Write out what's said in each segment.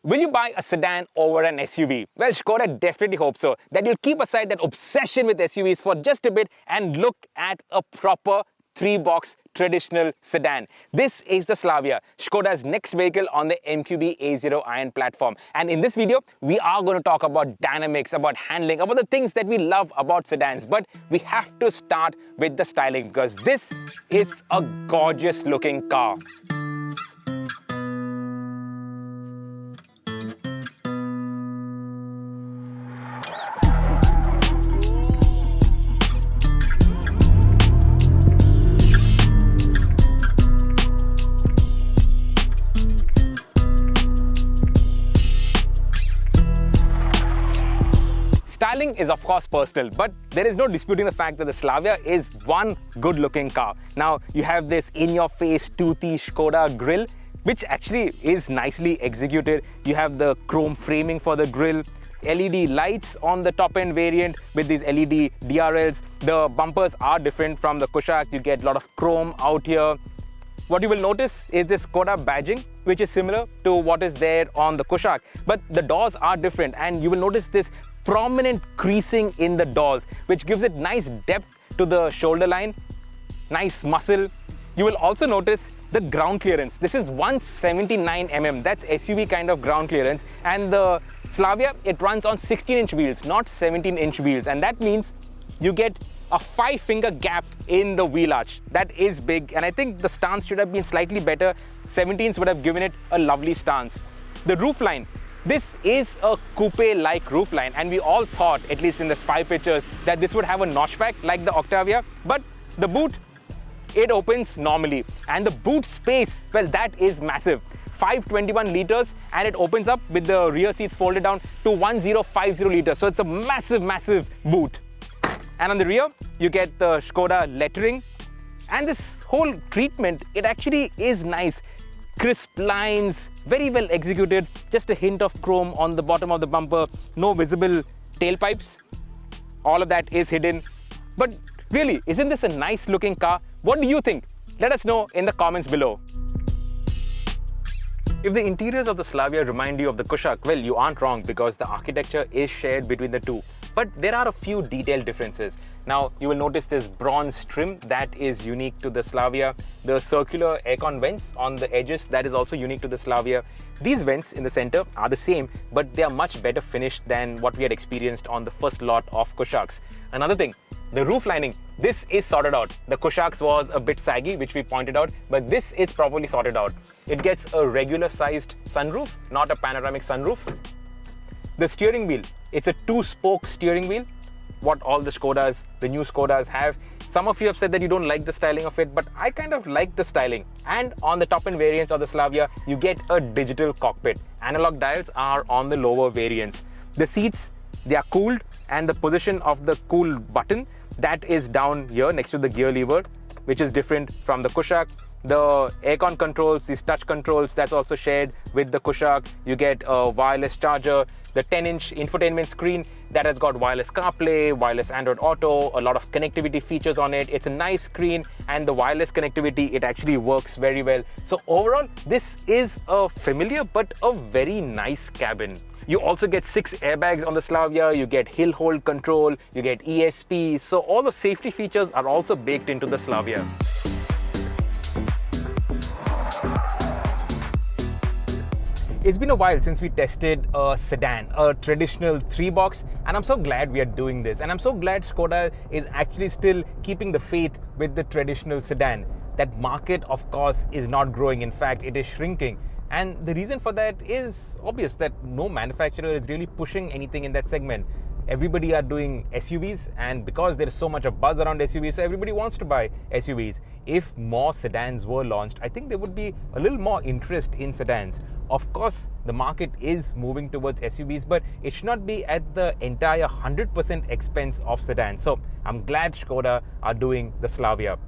Will you buy a sedan over an SUV? Well, Skoda definitely hopes so, that you'll keep aside that obsession with SUVs for just a bit and look at a proper three-box traditional sedan. This is the Slavia, Skoda's next vehicle on the MQB A0 Iron platform. And in this video, we are going to talk about dynamics, about handling, about the things that we love about sedans. But we have to start with the styling because this is a gorgeous looking car. Styling is of course personal, but there is no disputing the fact that the Slavia is one good looking car. Now you have this in-your-face toothy Skoda grille, which actually is nicely executed. You have the chrome framing for the grille, LED lights on the top end variant with these LED DRLs. The bumpers are different from the Kushaq. You get a lot of chrome out here. What you will notice is this Skoda badging, which is similar to what is there on the Kushaq, but the doors are different, and you will notice this prominent creasing in the doors, which gives it nice depth to the shoulder line, nice muscle. You will also notice the ground clearance. This is 179 mm, that's SUV kind of ground clearance, and the Slavia, it runs on 16-inch wheels, not 17-inch wheels, and that means you get a 5-finger gap in the wheel arch. That is big, and I think the stance should have been slightly better. 17s would have given it a lovely stance. The roofline, this is a coupe-like roofline, and we all thought, at least in the spy pictures, that this would have a notchback like the Octavia, but the boot, it opens normally, and the boot space, well, that is massive. 521 liters, and it opens up with the rear seats folded down to 1050 liters, so it's a massive boot. And on the rear, you get the Skoda lettering, and this whole treatment, it actually is nice. Crisp lines, very well executed, just a hint of chrome on the bottom of the bumper, no visible tailpipes, all of that is hidden. But really, isn't this a nice looking car? What do you think? Let us know in the comments below. If the interiors of the Slavia remind you of the Kushaq, well, you aren't wrong because the architecture is shared between the two. But there are a few detailed differences. Now, you will notice this bronze trim that is unique to the Slavia. The circular aircon vents on the edges, that is also unique to the Slavia. These vents in the center are the same, but they are much better finished than what we had experienced on the first lot of Kushaqs. Another thing, the roof lining, this is sorted out. The Kushaqs was a bit saggy, which we pointed out, but this is properly sorted out. It gets a regular sized sunroof, not a panoramic sunroof. The steering wheel, it's a 2-spoke steering wheel, what all the Skodas, the new Skodas have. Some of you have said that you don't like the styling of it, but I kind of like the styling. And on the top end variants of the Slavia, you get a digital cockpit. Analog dials are on the lower variants. The seats, they are cooled, and the position of the cool button, that is down here next to the gear lever, which is different from the Kushaq. The aircon controls, these touch controls, that's also shared with the Kushaq. You get a wireless charger, the 10-inch infotainment screen that has got wireless CarPlay, wireless Android Auto, a lot of connectivity features on it. It's a nice screen, and the wireless connectivity, it actually works very well. So overall, this is a familiar but a very nice cabin. You also get 6 airbags on the Slavia, you get hill hold control, you get ESP, so all the safety features are also baked into the Slavia. It's been a while since we tested a sedan, a traditional 3-box, and I'm so glad we are doing this. And I'm so glad Skoda is actually still keeping the faith with the traditional sedan. That market, of course, is not growing. In fact, it is shrinking. And the reason for that is obvious, that no manufacturer is really pushing anything in that segment. Everybody are doing SUVs, and because there is so much of buzz around SUVs, so everybody wants to buy SUVs. If more sedans were launched, I think there would be a little more interest in sedans. Of course, the market is moving towards SUVs, but it should not be at the entire 100% expense of sedans. So I'm glad Skoda are doing the Slavia.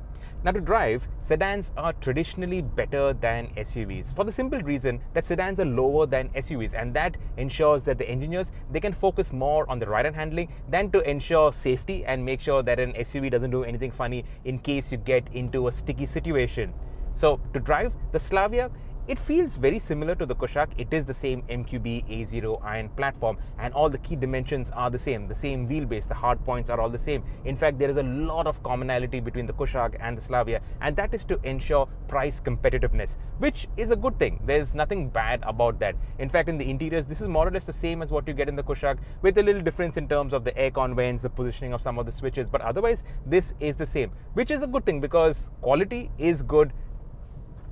Now, to drive, sedans are traditionally better than SUVs for the simple reason that sedans are lower than SUVs, and that ensures that the engineers, they can focus more on the ride-and handling than to ensure safety and make sure that an SUV doesn't do anything funny in case you get into a sticky situation. So to drive, the Slavia, It feels very similar to the Kushaq. It is the same MQB A0 iron platform, and all the key dimensions are the same wheelbase, the hard points are all the same. In fact, there is a lot of commonality between the Kushaq and the Slavia, and that is to ensure price competitiveness, which is a good thing. There's nothing bad about that. In fact, in the interiors, this is more or less the same as what you get in the Kushaq, with a little difference in terms of the aircon vents, the positioning of some of the switches, but otherwise this is the same, which is a good thing because quality is good.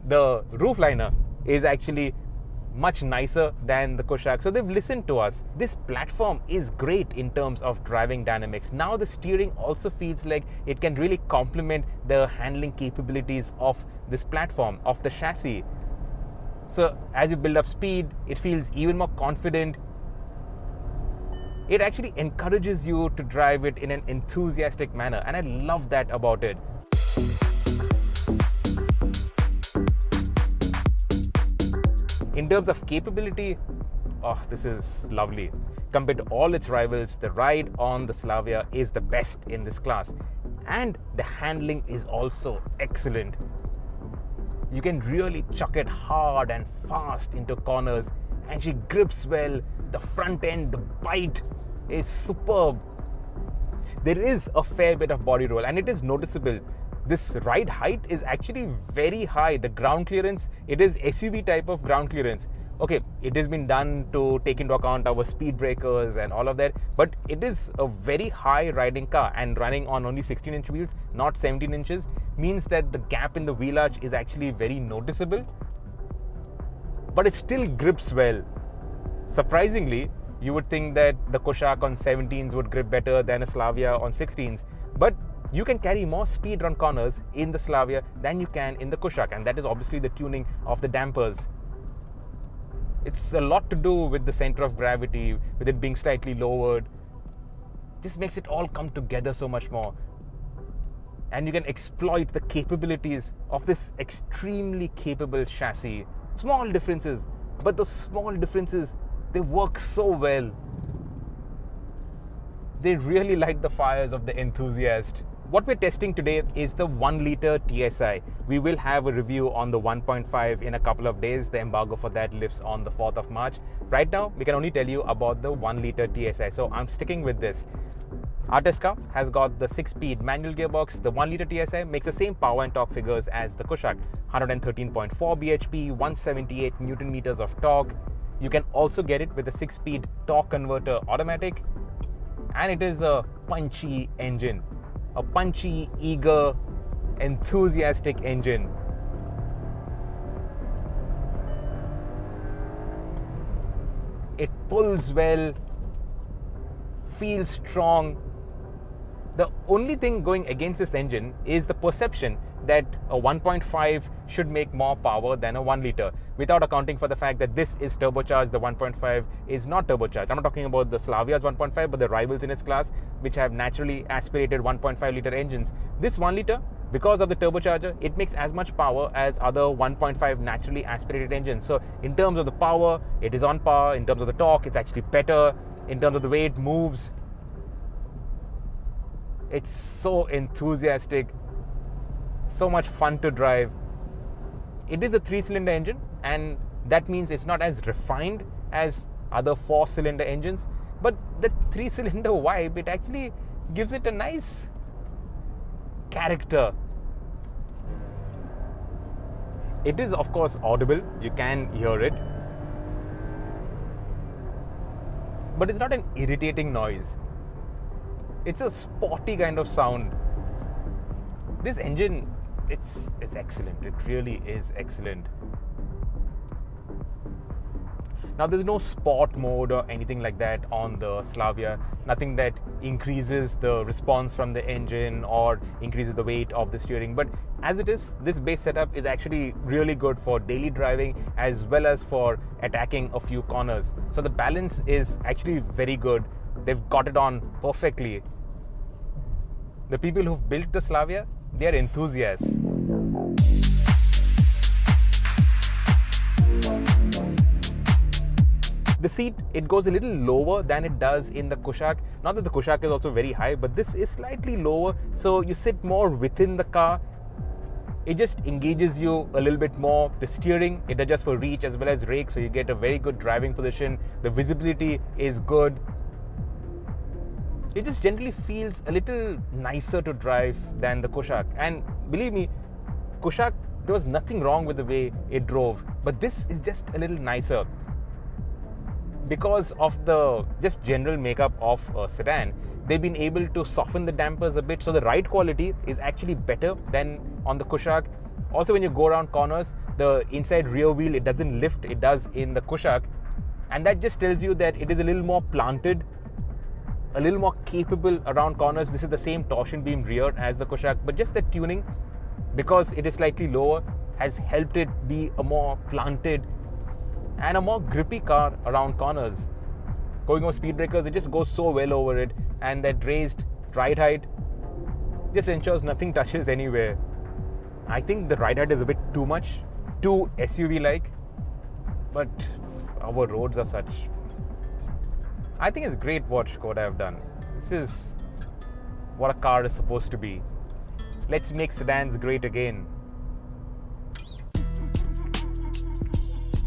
The roof liner is actually much nicer than the Kushaq, so they've listened to us. This platform is great in terms of driving dynamics. Now the steering also feels like it can really complement the handling capabilities of this platform, of the chassis. So as you build up speed, it feels even more confident. It actually encourages you to drive it in an enthusiastic manner, and I love that about it. In terms of capability, this is lovely. Compared to all its rivals, the ride on the Slavia is the best in this class. And the handling is also excellent. You can really chuck it hard and fast into corners, and she grips well. The front end, the bite is superb. There is a fair bit of body roll, and it is noticeable. This ride height is actually very high. The ground clearance, it is SUV type of ground clearance. Okay, it has been done to take into account our speed breakers and all of that, but it is a very high riding car, and running on only 16-inch wheels, not 17 inches, means that the gap in the wheel arch is actually very noticeable, but it still grips well. Surprisingly, you would think that the Kushaq on 17s would grip better than a Slavia on 16s, but you can carry more speed around corners in the Slavia than you can in the Kushaq, and that is obviously the tuning of the dampers. It's a lot to do with the center of gravity, with it being slightly lowered. Just makes it all come together so much more. And you can exploit the capabilities of this extremely capable chassis. Small differences, but those small differences, they work so well. They really light the fires of the enthusiast. What we're testing today is the 1-liter TSI. We will have a review on the 1.5 in a couple of days. The embargo for that lifts on the 4th of March. Right now, we can only tell you about the 1-liter TSI, so I'm sticking with this. Our test car has got the 6-speed manual gearbox. The 1-liter TSI makes the same power and torque figures as the Kushaq. 113.4 bhp, 178 Newton meters of torque. You can also get it with a 6-speed torque converter automatic. And it is a punchy engine. A punchy, eager, enthusiastic engine. It pulls well, feels strong. The only thing going against this engine is the perception that a 1.5 should make more power than a 1-liter, without accounting for the fact that this is turbocharged. The 1.5 is not turbocharged. I'm not talking about the Slavia's 1.5, but the rivals in its class, which have naturally aspirated 1.5-liter engines. This 1-liter, because of the turbocharger, it makes as much power as other 1.5 naturally aspirated engines. So in terms of the power, it is on par. In terms of the torque, it's actually better. In terms of the way it moves, it's so enthusiastic, so much fun to drive. It is a 3-cylinder engine, and that means it's not as refined as other 4-cylinder engines, but the 3-cylinder vibe, it actually gives it a nice character. It is, of course, audible. You can hear it, but it's not an irritating noise. It's a sporty kind of sound. This engine, it's excellent. It really is excellent. Now, there's no sport mode or anything like that on the Slavia. Nothing that increases the response from the engine or increases the weight of the steering. But as it is, this base setup is actually really good for daily driving as well as for attacking a few corners. So the balance is actually very good. They've got it on perfectly. The people who've built the Slavia, they are enthusiasts. The seat, it goes a little lower than it does in the Kushaq. Not that the Kushaq is also very high, but this is slightly lower, so you sit more within the car. It just engages you a little bit more. The steering, it adjusts for reach as well as rake, so you get a very good driving position. The visibility is good. It just generally feels a little nicer to drive than the Kushaq. And believe me, Kushaq, there was nothing wrong with the way it drove, but this is just a little nicer. Because of the just general makeup of a sedan, they've been able to soften the dampers a bit, so the ride quality is actually better than on the Kushaq. Also, when you go around corners, the inside rear wheel, it doesn't lift, it does in the Kushaq, and that just tells you that it is a little more planted, a little more capable around corners. This is the same torsion beam rear as the Kushaq, but just the tuning, because it is slightly lower, has helped it be a more planted and a more grippy car around corners. Going over speed breakers, it just goes so well over it, and that raised ride height just ensures nothing touches anywhere. I think the ride height is a bit too much, too SUV-like, but our roads are such. I think it's great what Skoda have done. This is what a car is supposed to be. Let's make sedans great again.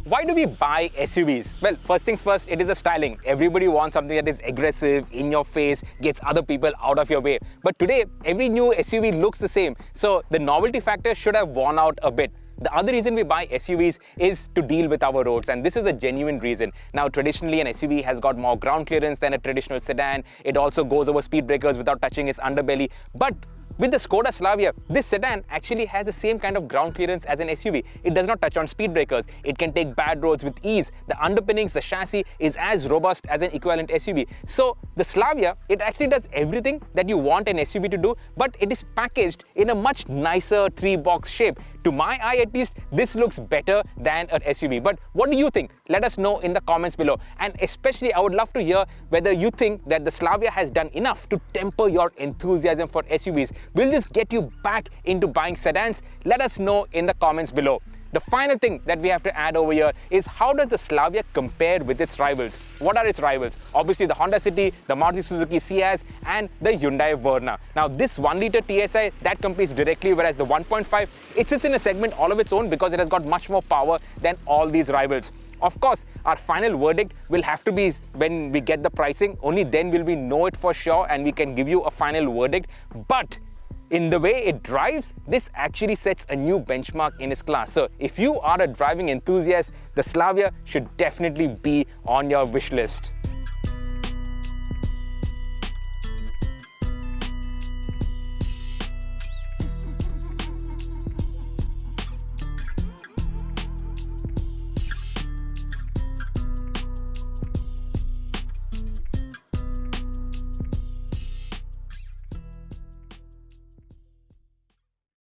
Why do we buy SUVs? Well, first things first, it is the styling. Everybody wants something that is aggressive, in your face, gets other people out of your way. But today, every new SUV looks the same. So the novelty factor should have worn out a bit. The other reason we buy SUVs is to deal with our roads, and this is the genuine reason. Now, traditionally, an SUV has got more ground clearance than a traditional sedan. It also goes over speed breakers without touching its underbelly. But with the Skoda Slavia, this sedan actually has the same kind of ground clearance as an SUV. It does not touch on speed breakers. It can take bad roads with ease. The underpinnings, the chassis is as robust as an equivalent SUV. So the Slavia, it actually does everything that you want an SUV to do, but it is packaged in a much nicer three-box shape. To my eye at least, this looks better than an SUV. But what do you think? Let us know in the comments below. And especially, I would love to hear whether you think that the Slavia has done enough to temper your enthusiasm for SUVs. Will this get you back into buying sedans? Let us know in the comments below. The final thing that we have to add over here is, how does the Slavia compare with its rivals? What are its rivals? Obviously the Honda City, the Maruti Suzuki Ciaz, and the Hyundai Verna. Now this 1-litre TSI, that competes directly, whereas the 1.5, it sits in a segment all of its own because it has got much more power than all these rivals. Of course, our final verdict will have to be when we get the pricing. Only then will we know it for sure and we can give you a final verdict. But in the way it drives, this actually sets a new benchmark in its class. So if you are a driving enthusiast, the Slavia should definitely be on your wish list.